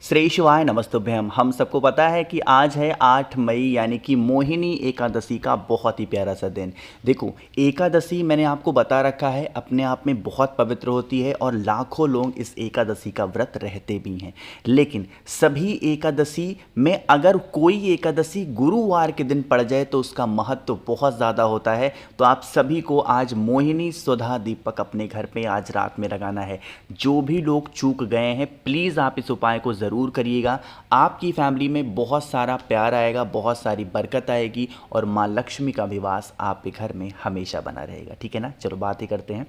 श्रेष्ठवाय नमस्तुभ्यम। हम सबको पता है कि आज है 8 मई यानी कि मोहिनी एकादशी का बहुत ही प्यारा सा दिन। देखो, एकादशी मैंने आपको बता रखा है अपने आप में बहुत पवित्र होती है और लाखों लोग इस एकादशी का व्रत रहते भी हैं। लेकिन सभी एकादशी में अगर कोई एकादशी गुरुवार के दिन पड़ जाए तो उसका महत्व बहुत ज़्यादा होता है। तो आप सभी को आज मोहिनी सुधा दीपक अपने घर पे आज रात में लगाना है। जो भी लोग चूक गए हैं प्लीज़ आप इस उपाय को ज़रूर करिएगा। आपकी फैमिली में बहुत सारा प्यार आएगा, बहुत सारी बरकत आएगी और माँ लक्ष्मी का भी वास आपके घर में हमेशा बना रहेगा। ठीक है ना। चलो बात ही करते हैं।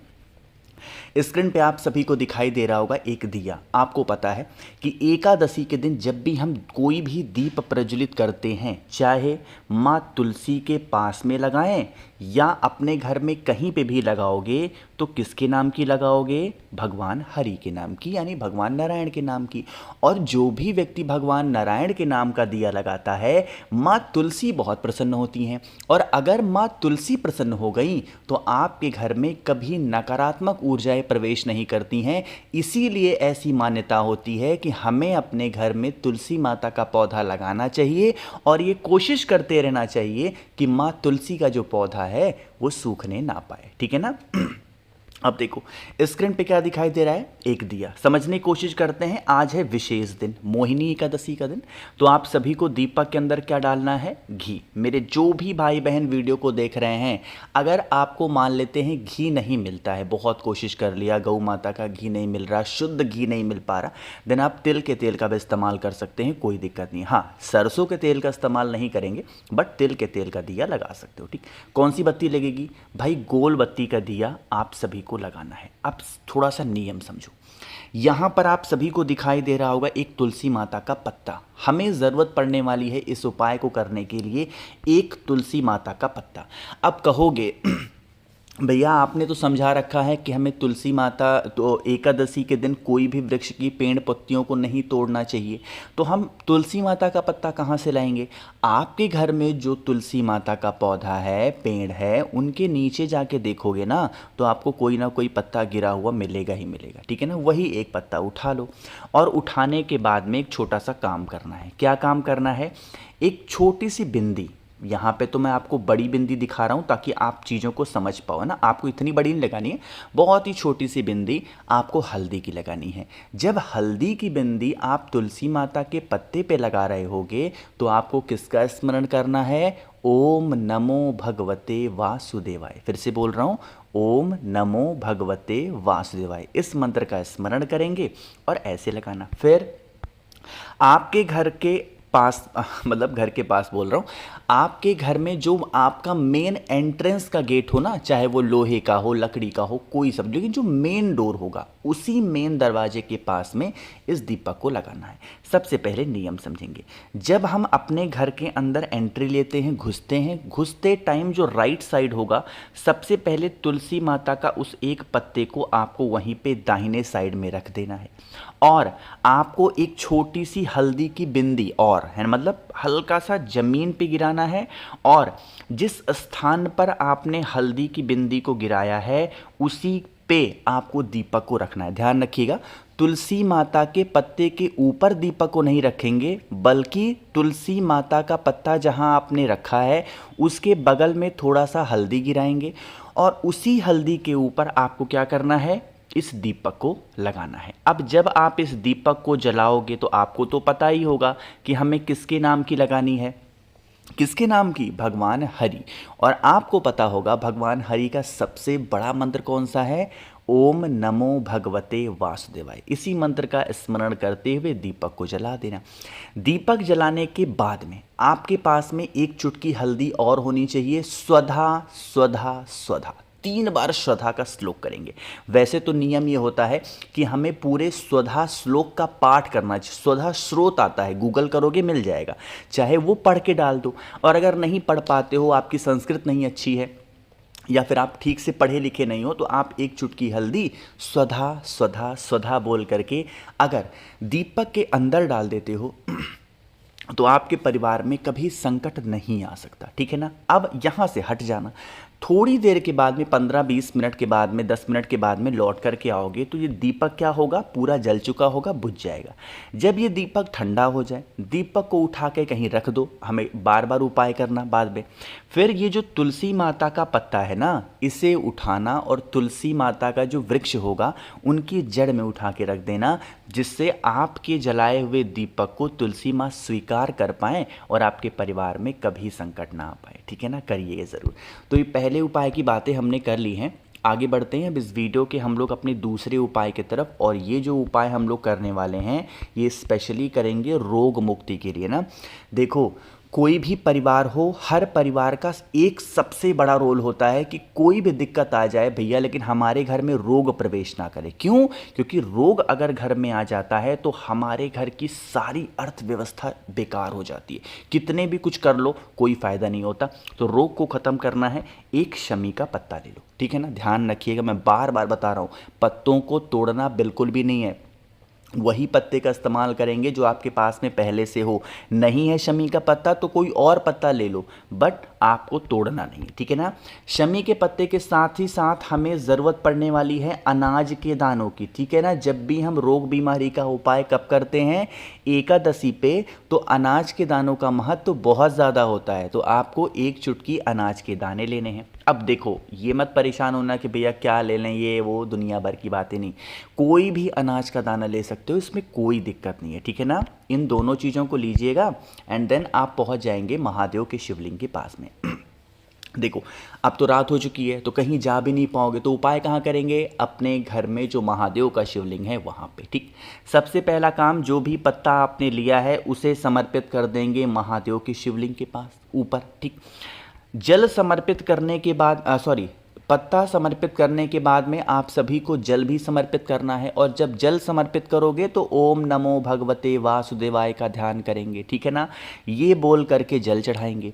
स्क्रीन पे आप सभी को दिखाई दे रहा होगा एक दिया। आपको पता है कि एकादशी के दिन जब भी हम कोई भी दीप प्रज्वलित करते हैं, चाहे माँ तुलसी के पास में लगाएं या अपने घर में कहीं पे भी लगाओगे, तो किसके नाम की लगाओगे? भगवान हरि के नाम की, यानी भगवान नारायण के नाम की। और जो भी व्यक्ति भगवान नारायण के नाम का दिया लगाता है, माँ तुलसी बहुत प्रसन्न होती हैं। और अगर माँ तुलसी प्रसन्न हो गई तो आपके घर में कभी नकारात्मक ऊर्जाएं प्रवेश नहीं करती हैं। इसीलिए ऐसी मान्यता होती है कि हमें अपने घर में तुलसी माता का पौधा लगाना चाहिए और ये कोशिश करते रहना चाहिए कि माँ तुलसी का जो पौधा है वो सूखने ना पाए। ठीक है ना। अब देखो स्क्रीन पे क्या दिखाई दे रहा है, एक दिया। समझने की कोशिश करते हैं। आज है विशेष दिन, मोहिनी एकादशी का दिन। तो आप सभी को दीपक के अंदर क्या डालना है? घी। मेरे जो भी भाई बहन वीडियो को देख रहे हैं, अगर आपको मान लेते हैं घी नहीं मिलता है, बहुत कोशिश कर लिया, गौ माता का घी नहीं मिल रहा, शुद्ध घी नहीं मिल पा रहा, देन आप तिल के तेल का भी इस्तेमाल कर सकते हैं, कोई दिक्कत नहीं। हाँ, सरसों के तेल का इस्तेमाल नहीं करेंगे, बट तिल के तेल का दिया लगा सकते हो। ठीक। कौन सी बत्ती लगेगी भाई? गोल बत्ती का दिया आप सभी को लगाना है। अब थोड़ा सा नियम समझो। यहां पर आप सभी को दिखाई दे रहा होगा एक तुलसी माता का पत्ता। हमें जरूरत पड़ने वाली है इस उपाय को करने के लिए एक तुलसी माता का पत्ता। अब कहोगे भैया आपने तो समझा रखा है कि हमें तुलसी माता तो एकादशी के दिन कोई भी वृक्ष की पेड़ पत्तियों को नहीं तोड़ना चाहिए, तो हम तुलसी माता का पत्ता कहाँ से लाएंगे? आपके घर में जो तुलसी माता का पौधा है, पेड़ है, उनके नीचे जाके देखोगे ना तो आपको कोई ना कोई पत्ता गिरा हुआ मिलेगा ही मिलेगा। ठीक है ना। वही एक पत्ता उठा लो और उठाने के बाद में एक छोटा सा काम करना है। क्या काम करना है? एक छोटी सी बिंदी, यहाँ पे तो मैं आपको बड़ी बिंदी दिखा रहा हूँ ताकि आप चीज़ों को समझ पाओ ना। आपको इतनी बड़ी नहीं लगानी है, बहुत ही छोटी सी बिंदी आपको हल्दी की लगानी है। जब हल्दी की बिंदी आप तुलसी माता के पत्ते पे लगा रहे होगे तो आपको किसका स्मरण करना है? ओम नमो भगवते वासुदेवाय। फिर से बोल रहा हूँ, ओम नमो भगवते वासुदेवाय। इस मंत्र का स्मरण करेंगे और ऐसे लगाना। फिर आपके घर के पास मतलब घर के पास बोल रहा हूँ, आपके घर में जो आपका मेन एंट्रेंस का गेट हो ना, चाहे वो लोहे का हो, लकड़ी का हो, कोई सब, लेकिन जो मेन डोर होगा उसी मेन दरवाजे के पास में इस दीपक को लगाना है। सबसे पहले नियम समझेंगे। जब हम अपने घर के अंदर एंट्री लेते हैं, घुसते टाइम जो राइट साइड होगा, सबसे पहले तुलसी माता का उस एक पत्ते को आपको वहीं पे दाहिने साइड में रख देना है और आपको एक छोटी सी हल्दी की बिंदी और है, मतलब हल्का सा जमीन पे गिराना है और जिस स्थान पर आपने हल्दी की बिंदी को गिराया है उसी पे आपको दीपक को रखना है। ध्यान रखिएगा, तुलसी माता के पत्ते के ऊपर दीपक को नहीं रखेंगे, बल्कि तुलसी माता का पत्ता जहां आपने रखा है उसके बगल में थोड़ा सा हल्दी गिराएंगे और उसी हल्दी के ऊपर आपको क्या करना है? इस दीपक को लगाना है। अब जब आप इस दीपक को जलाओगे तो आपको तो पता ही होगा कि हमें किसके नाम की लगानी है। किसके नाम की? भगवान हरि। और आपको पता होगा भगवान हरि का सबसे बड़ा मंत्र कौन सा है? ओम नमो भगवते वासुदेवाय। इसी मंत्र का स्मरण करते हुए दीपक को जला देना। दीपक जलाने के बाद में आपके पास में एक चुटकी हल्दी और होनी चाहिए। स्वधा स्वधा स्वधा 3 बार स्वधा का श्लोक करेंगे। वैसे तो नियम ये होता है कि हमें पूरे स्वधा श्लोक का पाठ करना चाहिए। स्वधा स्रोत आता है, गूगल करोगे मिल जाएगा, चाहे वो पढ़ के डाल दो। और अगर नहीं पढ़ पाते हो, आपकी संस्कृत नहीं अच्छी है या फिर आप ठीक से पढ़े लिखे नहीं हो, तो आप एक चुटकी हल्दी स्वधा स्वधा स्वधा बोल करके अगर दीपक के अंदर डाल देते हो तो आपके परिवार में कभी संकट नहीं आ सकता। ठीक है ना। अब यहाँ से हट जाना, थोड़ी देर के बाद में 15-20 मिनट के बाद में 10 मिनट के बाद में लौट करके आओगे तो ये दीपक क्या होगा, पूरा जल चुका होगा, बुझ जाएगा। जब ये दीपक ठंडा हो जाए, दीपक को उठा के कहीं रख दो, हमें बार बार उपाय करना बाद में। फिर ये जो तुलसी माता का पत्ता है ना, इसे उठाना और तुलसी माता का जो वृक्ष होगा उनकी जड़ में उठा के रख देना, जिससे आपके जलाए हुए दीपक को तुलसी माँ स्वीकार कर पाएँ और आपके परिवार में कभी संकट ना आ पाए। ठीक है ना, करिए ज़रूर। तो ये पहले उपाय की बातें हमने कर ली हैं। आगे बढ़ते हैं अब इस वीडियो के हम लोग अपने दूसरे उपाय की तरफ। और ये जो उपाय हम लोग करने वाले हैं ये स्पेशली करेंगे रोग मुक्ति के लिए ना। देखो, कोई भी परिवार हो, हर परिवार का एक सबसे बड़ा रोल होता है कि कोई भी दिक्कत आ जाए भैया, लेकिन हमारे घर में रोग प्रवेश ना करे। क्यों? क्योंकि रोग अगर घर में आ जाता है तो हमारे घर की सारी अर्थव्यवस्था बेकार हो जाती है। कितने भी कुछ कर लो कोई फ़ायदा नहीं होता। तो रोग को ख़त्म करना है, एक शमी का पत्ता ले लो। ठीक है ना, ध्यान रखिएगा, मैं बार बार बता रहा हूँ, पत्तों को तोड़ना बिल्कुल भी नहीं है। वही पत्ते का इस्तेमाल करेंगे जो आपके पास में पहले से हो। नहीं है शमी का पत्ता तो कोई और पत्ता ले लो, बट आपको तोड़ना नहीं है। ठीक है ना। शमी के पत्ते के साथ ही साथ हमें ज़रूरत पड़ने वाली है अनाज के दानों की। ठीक है ना। जब भी हम रोग बीमारी का उपाय कब करते हैं, एकादशी पे, तो अनाज के दानों का महत्व बहुत ज़्यादा होता है। तो आपको एक चुटकी अनाज के दाने लेने हैं। अब देखो, ये मत परेशान होना कि भैया क्या ले लें, ये वो दुनिया भर की बातें नहीं। कोई भी अनाज का दाना ले सकते हो, इसमें कोई दिक्कत नहीं है। ठीक है ना। इन दोनों चीज़ों को लीजिएगा एंड देन आप पहुंच जाएंगे महादेव के शिवलिंग के पास में। देखो, अब तो रात हो चुकी है तो कहीं जा भी नहीं पाओगे, तो उपाय कहाँ करेंगे, अपने घर में जो महादेव का शिवलिंग है वहाँ पे। ठीक, सबसे पहला काम, जो भी पत्ता आपने लिया है उसे समर्पित कर देंगे महादेव के शिवलिंग के पास ऊपर। ठीक, जल समर्पित करने के बाद पत्ता समर्पित करने के बाद में आप सभी को जल भी समर्पित करना है। और जब जल समर्पित करोगे तो ओम नमो भगवते वासुदेवाय का ध्यान करेंगे। ठीक है ना, ये बोल करके जल चढ़ाएंगे।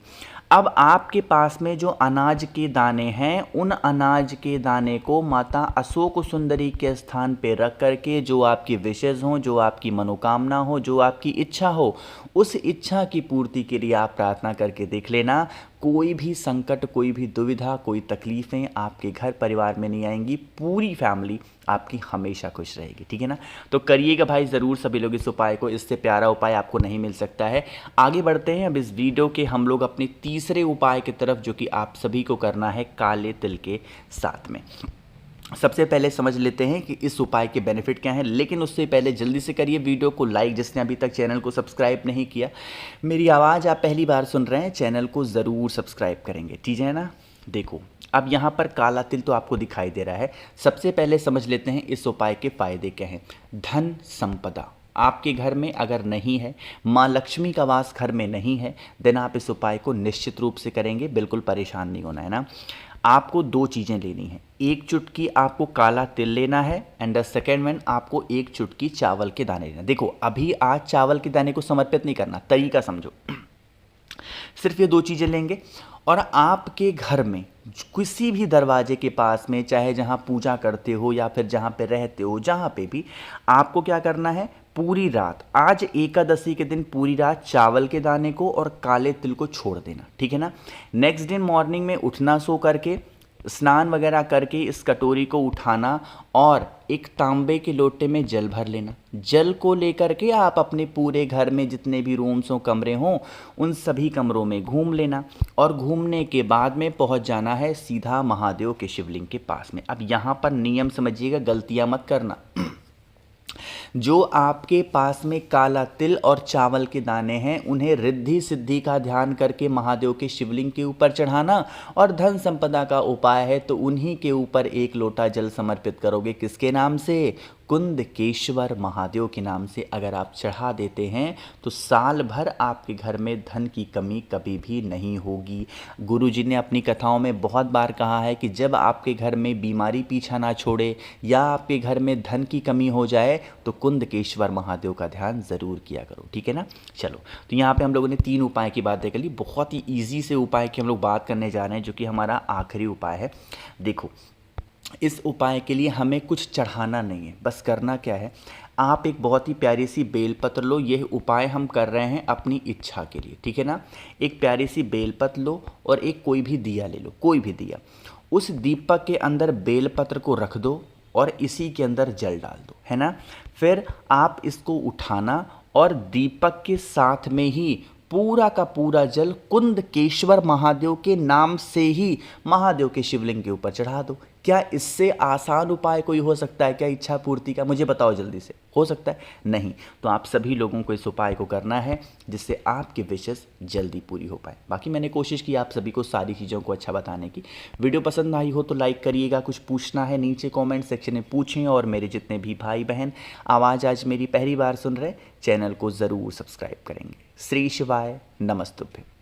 अब आपके पास में जो अनाज के दाने हैं, उन अनाज के दाने को माता अशोक सुंदरी के स्थान पे रख करके, जो आपकी विशेष हो, जो आपकी मनोकामना हो, जो आपकी इच्छा हो, उस इच्छा की पूर्ति के लिए आप प्रार्थना करके देख लेना। कोई भी संकट, कोई भी दुविधा, कोई तकलीफ़ें आपके घर परिवार में नहीं आएंगी। पूरी फैमिली आपकी हमेशा खुश रहेगी। ठीक है ना। तो करिएगा भाई ज़रूर सभी लोग इस उपाय को, इससे प्यारा उपाय आपको नहीं मिल सकता है। आगे बढ़ते हैं अब इस वीडियो के हम लोग अपने तीसरे उपाय की तरफ, जो कि आप सभी को करना है काले तिल के साथ में। सबसे पहले समझ लेते हैं कि इस उपाय के बेनिफिट क्या हैं, लेकिन उससे पहले जल्दी से करिए वीडियो को लाइक, जिसने अभी तक चैनल को सब्सक्राइब नहीं किया। मेरी आवाज़ आप पहली बार सुन रहे हैं, चैनल को ज़रूर सब्सक्राइब करेंगे। ठीक है ना। देखो, अब यहाँ पर काला तिल तो आपको दिखाई दे रहा है। सबसे पहले समझ लेते हैं इस उपाय के फ़ायदे क्या हैं। धन संपदा आपके घर में अगर नहीं है, माँ लक्ष्मी का वास घर में नहीं है, देन आप इस उपाय को निश्चित रूप से करेंगे, बिल्कुल परेशान नहीं होना है ना। आपको दो चीज़ें लेनी है, एक चुटकी आपको काला तिल लेना है एंड द सेकेंड वन आपको एक चुटकी चावल के दाने लेना। देखो, अभी आज चावल के दाने को समर्पित नहीं करना, तरीका समझो। सिर्फ ये दो चीज़ें लेंगे और आपके घर में किसी भी दरवाजे के पास में, चाहे जहाँ पूजा करते हो या फिर जहाँ पे रहते हो, जहाँ पे भी, आपको क्या करना है, पूरी रात, आज एकादशी के दिन पूरी रात चावल के दाने को और काले तिल को छोड़ देना। ठीक है ना। नेक्स्ट डे मॉर्निंग में उठना, सो करके स्नान वगैरह करके इस कटोरी को उठाना और एक तांबे के लोटे में जल भर लेना। जल को लेकर के आप अपने पूरे घर में जितने भी रूम्स हों, कमरे हों, उन सभी कमरों में घूम लेना और घूमने के बाद में पहुंच जाना है सीधा महादेव के शिवलिंग के पास में। अब यहाँ पर नियम समझिएगा, गलतियाँ मत करना। जो आपके पास में काला तिल और चावल के दाने हैं, उन्हें रिद्धि सिद्धि का ध्यान करके महादेव के शिवलिंग के ऊपर चढ़ाना और धन संपदा का उपाय है तो उन्हीं के ऊपर एक लोटा जल समर्पित करोगे। किसके नाम से? कुंदकेश्वर महादेव के नाम से अगर आप चढ़ा देते हैं तो साल भर आपके घर में धन की कमी कभी भी नहीं होगी। गुरुजी ने अपनी कथाओं में बहुत बार कहा है कि जब आपके घर में बीमारी पीछा ना छोड़े या आपके घर में धन की कमी हो जाए तो कुंदकेश्वर महादेव का ध्यान ज़रूर किया करो। ठीक है ना। चलो, तो यहाँ पे हम लोगों ने 3 उपाय की बातें कर ली। बहुत ही ईजी से उपाय की हम लोग बात करने जा रहे हैं, जो कि हमारा आखिरी उपाय है। देखो, इस उपाय के लिए हमें कुछ चढ़ाना नहीं है, बस करना क्या है, आप एक बहुत ही प्यारी सी बेलपत्र लो। यह उपाय हम कर रहे हैं अपनी इच्छा के लिए, ठीक है ना। एक प्यारी सी बेलपत्र लो और एक कोई भी दिया ले लो, कोई भी दिया। उस दीपक के अंदर बेलपत्र को रख दो और इसी के अंदर जल डाल दो, है ना। फिर आप इसको उठाना और दीपक के साथ में ही पूरा का पूरा जल कुंदकेश्वर महादेव के नाम से ही महादेव के शिवलिंग के ऊपर चढ़ा दो। क्या इससे आसान उपाय कोई हो सकता है क्या इच्छा पूर्ति का? मुझे बताओ जल्दी से, हो सकता है? नहीं। तो आप सभी लोगों को इस उपाय को करना है जिससे आपकी विशेस जल्दी पूरी हो पाए। बाकी मैंने कोशिश की आप सभी को सारी चीज़ों को अच्छा बताने की। वीडियो पसंद आई हो तो लाइक करिएगा, कुछ पूछना है नीचे कॉमेंट सेक्शन में पूछें, और मेरे जितने भी भाई बहन आवाज़ आज मेरी पहली बार सुन रहे चैनल को ज़रूर सब्सक्राइब करेंगे। श्री शिवाय नमस्तुभ्यं।